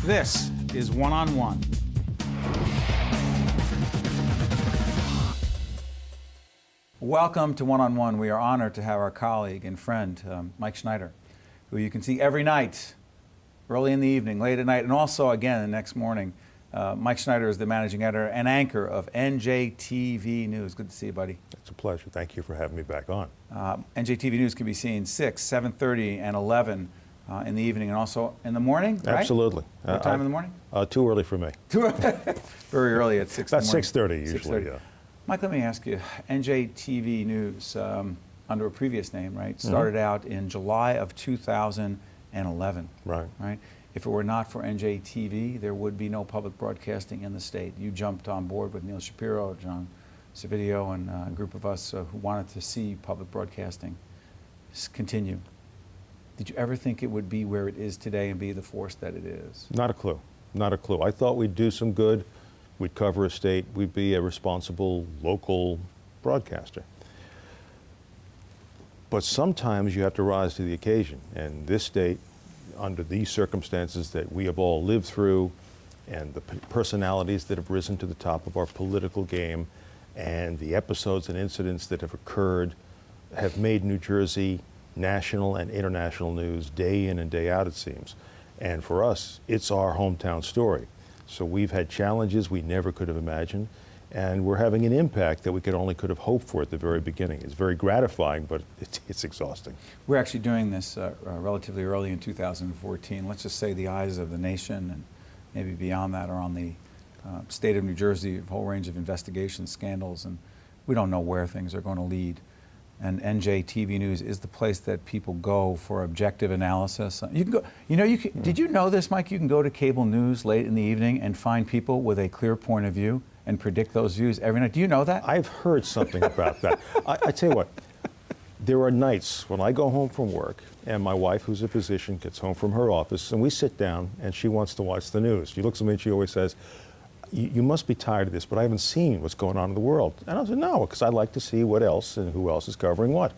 This is One on One. Welcome to One on One. We are honored to have our colleague and friend, Mike Schneider, who you can see every night, early in the evening, late at night, and also again the next morning. Mike Schneider is the managing editor and anchor of NJTV News. Good to see you, buddy. It's a pleasure. Thank you for having me back on. NJTV News can be seen 6, 7:30, and 11 in the evening, and also in the morning, right? Absolutely. What time in the morning? Too early for me. Very early at 6 in the About morning. 6:30 usually, yeah. Mike, let me ask you, NJTV News, under a previous name, right, started out in July of 2011. Right. If it were not for NJTV, there would be no public broadcasting in the state. You jumped on board with Neil Shapiro, John Savidio, and a group of us who wanted to see public broadcasting continue. Did you ever think it would be where it is today and be the force that it is? Not a clue. Not a clue. I thought we'd do some good. We'd cover a state. We'd be a responsible local broadcaster. But sometimes you have to rise to the occasion. And this state, under these circumstances that we have all lived through, and the personalities that have risen to the top of our political game, and the episodes and incidents that have occurred, have made New Jersey national and international news day in and day out, it seems. And for us, it's our hometown story. So we've had challenges we never could have imagined, and we're having an impact that we could have hoped for at the very beginning. It's very gratifying, but it's exhausting. We're actually doing this relatively early in 2014. Let's just say the eyes of the nation and maybe beyond that are on the state of New Jersey, a whole range of investigations, scandals, and we don't know where things are going to lead. And NJTV News is the place that people go for objective analysis. You can go, did you know this, Mike? You can go to cable news late in the evening and find people with a clear point of view and predict those views every night. Do you know that? I've heard something about that. I tell you what, there are nights when I go home from work and my wife, who's a physician, gets home from her office and we sit down and she wants to watch the news. She looks at me and she always says, you must be tired of this, but I haven't seen what's going on in the world. And I said, no, because I like to see what else and who else is covering what.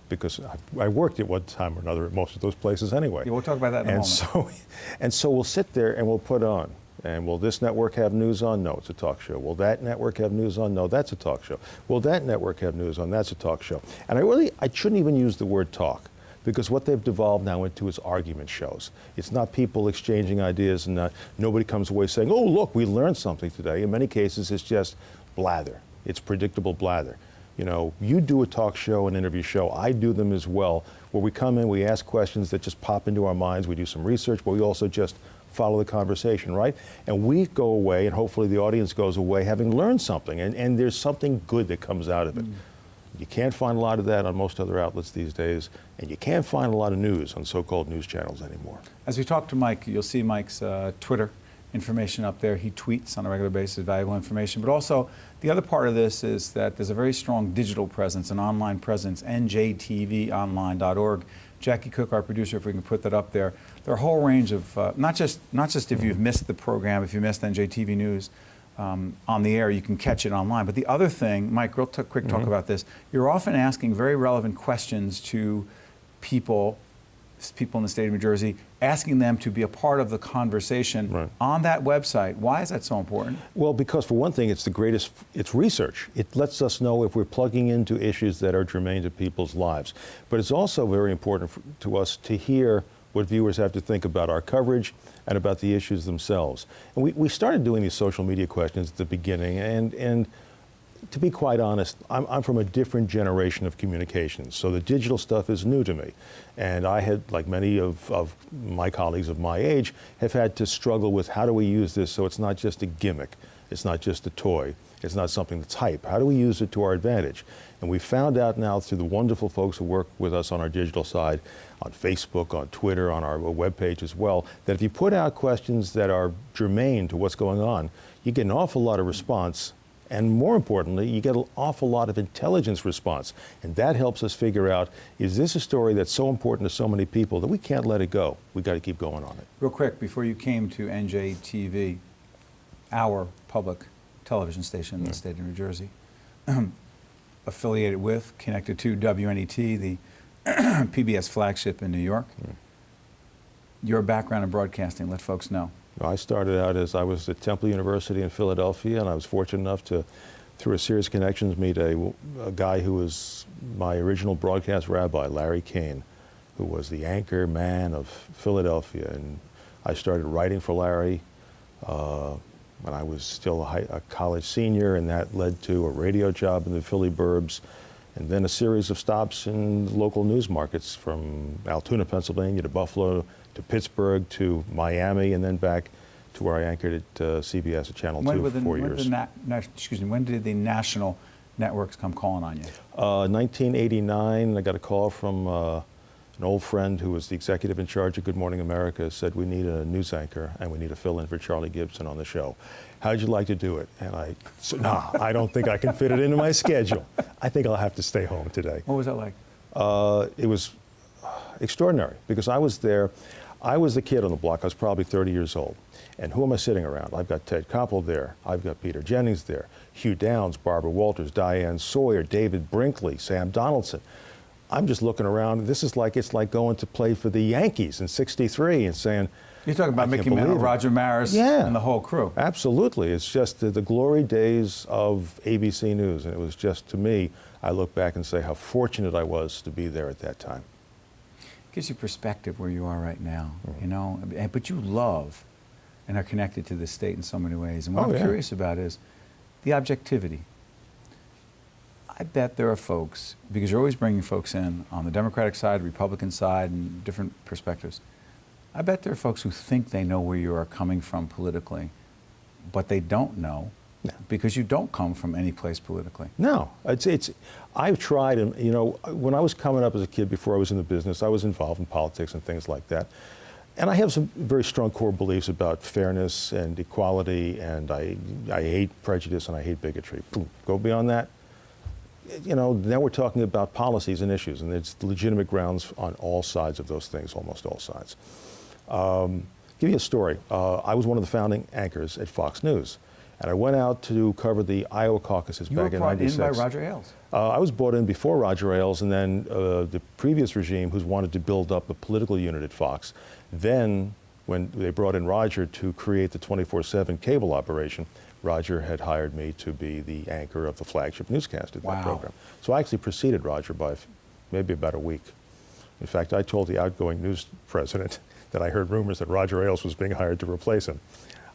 Because I worked at one time or another at most of those places anyway. Yeah, we'll talk about that in a moment. And so we'll sit there and we'll put on. And will this network have news on? No, it's a talk show. Will that network have news on? No, that's a talk show. Will that network have news on? That's a talk show. And I shouldn't even use the word talk, because what they've devolved now into is argument shows. It's not people exchanging ideas, and nobody comes away saying, oh, look, we learned something today. In many cases, it's just blather. It's predictable blather. You know, you do a talk show, an interview show, I do them as well, where we come in, we ask questions that just pop into our minds, we do some research, but we also just follow the conversation, right? And we go away, and hopefully the audience goes away having learned something, and there's something good that comes out of it. You can't find a lot of that on most other outlets these days, and you can't find a lot of news on so-called news channels anymore. As we talk to Mike, you'll see Mike's Twitter information up there. He tweets on a regular basis valuable information, but also the other part of this is that there's a very strong digital presence, an online presence, njtvonline.org. Jackie Cook, our producer, if we can put that up there. There are a whole range of, not just if you've missed the program, if you missed NJTV News, on the air, you can catch it online. But the other thing, Mike, quick talk about this. You're often asking very relevant questions to people in the state of New Jersey, asking them to be a part of the conversation on that website. Why is that so important? Well, because for one thing, it's it's research. It lets us know if we're plugging into issues that are germane to people's lives. But it's also very important to us to hear what viewers have to think about our coverage and about the issues themselves. And we started doing these social media questions at the beginning, and to be quite honest, I'm from a different generation of communications, so the digital stuff is new to me. And I had, like many of my colleagues of my age, have had to struggle with how do we use this so it's not just a gimmick, it's not just a toy, it's not something that's hype. How do we use it to our advantage? And we found out now through the wonderful folks who work with us on our digital side, on Facebook, on Twitter, on our webpage as well, that if you put out questions that are germane to what's going on, you get an awful lot of response. And more importantly, you get an awful lot of intelligence response. And that helps us figure out, is this a story that's so important to so many people that we can't let it go? We've got to keep going on it. Real quick, before you came to NJTV, our public television station in the state of New Jersey, affiliated with, connected to WNET, the PBS flagship in New York. Your background in broadcasting, let folks know. I started out as I was at Temple University in Philadelphia, and I was fortunate enough to, through a series of connections, meet a guy who was my original broadcast rabbi, Larry Kane, who was the anchor man of Philadelphia. And I started writing for Larry when I was still a college senior, and that led to a radio job in the Philly burbs, and then a series of stops in local news markets from Altoona, Pennsylvania to Buffalo to Pittsburgh to Miami, and then back to where I anchored at CBS at Channel 2 for 4 years. When did the national networks come calling on you? 1989, I got a call from an old friend who was the executive in charge of Good Morning America, said, we need a news anchor and we need a fill-in for Charlie Gibson on the show. How'd you like to do it? And I said, no, I don't think I can fit it into my schedule. I think I'll have to stay home today. What was that like? It was extraordinary because I was there. I was the kid on the block. I was probably 30 years old. And who am I sitting around? I've got Ted Koppel there. I've got Peter Jennings there. Hugh Downs, Barbara Walters, Diane Sawyer, David Brinkley, Sam Donaldson. I'm just looking around. It's like going to play for the Yankees in '63 and saying, you're talking about Mickey Mantle, Roger Maris, and the whole crew. Absolutely. It's just the glory days of ABC News. And it was just, to me, I look back and say how fortunate I was to be there at that time. Gives you perspective where you are right now, you know. But you love and are connected to the state in so many ways. And what I'm curious about is the objectivity. I bet there are folks, because you're always bringing folks in on the Democratic side, Republican side, and different perspectives. I bet there are folks who think they know where you are coming from politically, but they don't know because you don't come from any place politically. No, I've tried, and you know, when I was coming up as a kid, before I was in the business, I was involved in politics and things like that. And I have some very strong core beliefs about fairness and equality, and I hate prejudice and I hate bigotry. Boom. Go beyond that. You know, now we're talking about policies and issues, and it's legitimate grounds on all sides of those things, almost all sides. Give you a story. I was one of the founding anchors at Fox News, and I went out to cover the Iowa caucuses back in '96. You were brought in by Roger Ailes. I was brought in before Roger Ailes, and then the previous regime, who's wanted to build up a political unit at Fox, then when they brought in Roger to create the 24/7 cable operation, Roger had hired me to be the anchor of the flagship newscast at that program. So I actually preceded Roger by maybe about a week. In fact, I told the outgoing news president that I heard rumors that Roger Ailes was being hired to replace him.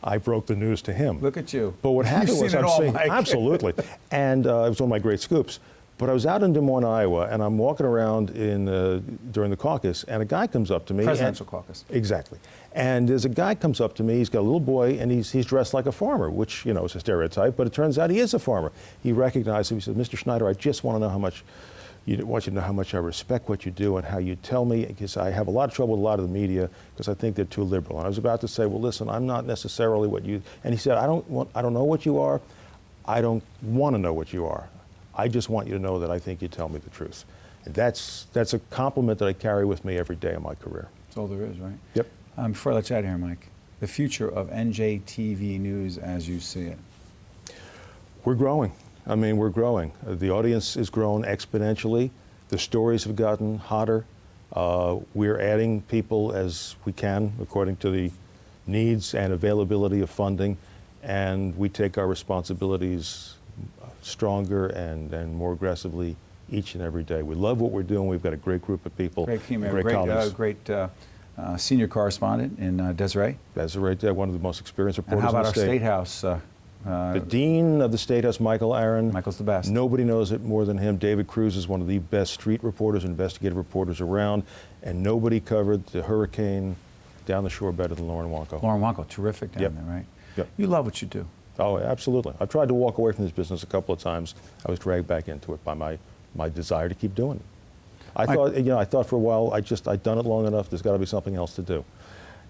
I broke the news to him. Look at you. But what happened was, I'm saying, absolutely, and it was one of my great scoops. But I was out in Des Moines, Iowa, and I'm walking around during the caucus, and a guy comes up to me. Presidential caucus. Exactly. And there's a guy comes up to me, he's got a little boy, and he's dressed like a farmer, which, you know, is a stereotype, but it turns out he is a farmer. He recognized him. He said, Mr. Schneider, I just want to know how much, want you to know how much I respect what you do and how you tell me, because I have a lot of trouble with a lot of the media because I think they're too liberal. And I was about to say, well, listen, I'm not necessarily what you, and he said, I don't know what you are. I don't want to know what you are. I just want you to know that I think you tell me the truth. And that's a compliment that I carry with me every day of my career. That's all there is, right? Yep. Before I let you out of here, Mike, the future of NJTV News as you see it. We're growing. I mean, we're growing. The audience has grown exponentially. The stories have gotten hotter. We're adding people as we can, according to the needs and availability of funding, and we take our responsibilities stronger and more aggressively each and every day. We love what we're doing. We've got a great group of people, great team, great colleagues. Great senior correspondent in Desiree. Desiree, one of the most experienced reporters and how about in the State House? The Dean of the State House, Michael Aaron. Michael's the best. Nobody knows it more than him. David Cruz is one of the best street reporters, investigative reporters around, and nobody covered the hurricane down the shore better than Lauren Wanko. Lauren Wanko, terrific down there, right? Yep. You love what you do. Oh, absolutely. I've tried to walk away from this business a couple of times. I was dragged back into it by my desire to keep doing it. I thought for a while, I'd done it long enough, there's got to be something else to do.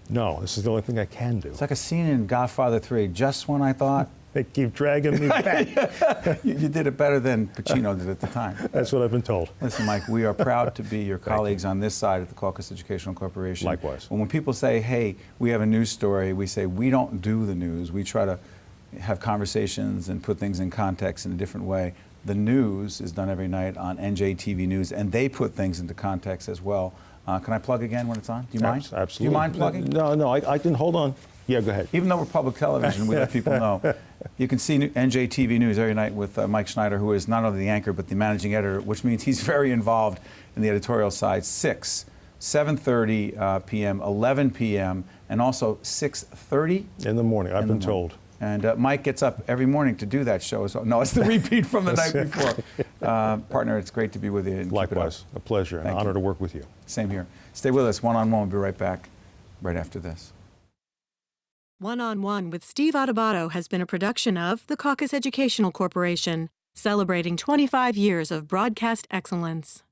No, this is the only thing I can do. It's like a scene in Godfather 3, just when I thought. They keep dragging me back. You did it better than Pacino did at the time. That's what I've been told. Listen, Mike, we are proud to be your colleagues on this side of the Caucus Educational Corporation. Likewise. When people say, hey, we have a news story, we say, we don't do the news. We try to have conversations and put things in context in a different way. The news is done every night on NJTV News, and they put things into context as well. Can I plug again when it's on? Do you mind? Absolutely. Do you mind plugging? No, I can hold on. Yeah, go ahead. Even though we're public television, we let people know. You can see NJTV News every night with Mike Schneider, who is not only the anchor, but the managing editor, which means he's very involved in the editorial side. 6, 7:30 p.m., 11 p.m., and also 6:30 in the morning, I've been told. And Mike gets up every morning to do that show. So, no, it's the repeat from the night before. Partner, it's great to be with you. And likewise, a pleasure, an honor to work with you. Same here. Stay with us. One-on-one. We'll be right back right after this. One-on-One with Steve Adubato has been a production of the Caucus Educational Corporation, celebrating 25 years of broadcast excellence.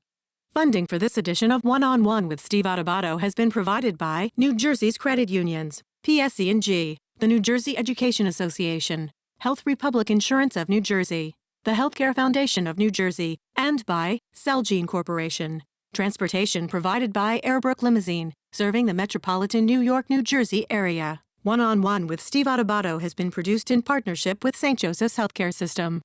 Funding for this edition of One-on-One with Steve Adubato has been provided by New Jersey's credit unions, PSE&G, the New Jersey Education Association, Health Republic Insurance of New Jersey, the Healthcare Foundation of New Jersey, and by Celgene Corporation. Transportation provided by Airbrook Limousine, serving the metropolitan New York, New Jersey area. One-on-One with Steve Adubato has been produced in partnership with St. Joseph's Healthcare System.